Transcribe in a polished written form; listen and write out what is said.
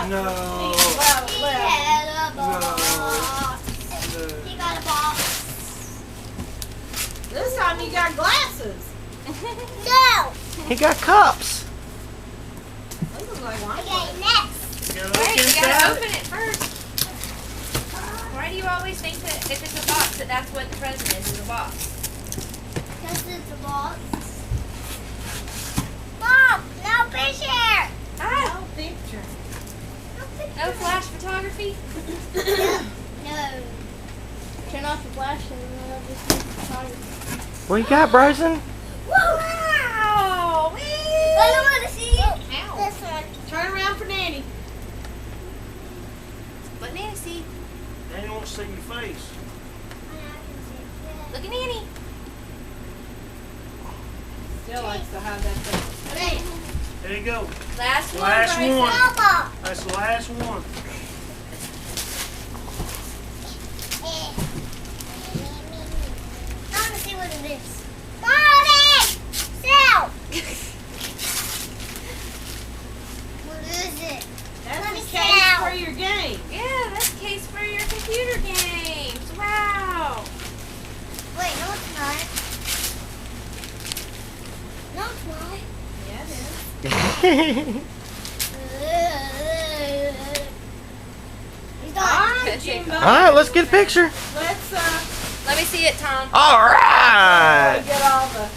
No. He had a box. No. He got a box. This time you got glasses. No. He got cups. Those look like wine Okay, glasses. next. You gotta look Wait, you inside. gotta open it first. Why do you always think that if it's a box that that's what the present is a box? This is the box. Mom, no picture. Ah, No picture. no flash photography? No. Turn off the flash and then I'll just make photography. What you got, Bryson? Wow! I don't want to see Ow. this one. Turn around for Nanny. Let Nanny see. They don't see your face. Look at Nanny. Still likes to have that thing. Okay. There you go. Last one. Last Bryson. one. Papa. That's the last one. I want to see what it is. Mommy! Sal! What is it? That's Let me the sit case down. for your game. Yeah, that's a case for your computer games. Wow. Wait, no it's not. No it's not. Yeah, it is. He's All done. right, Jimbo. All right, let's get a picture. Let's Let me see it, Tom. All right. get all the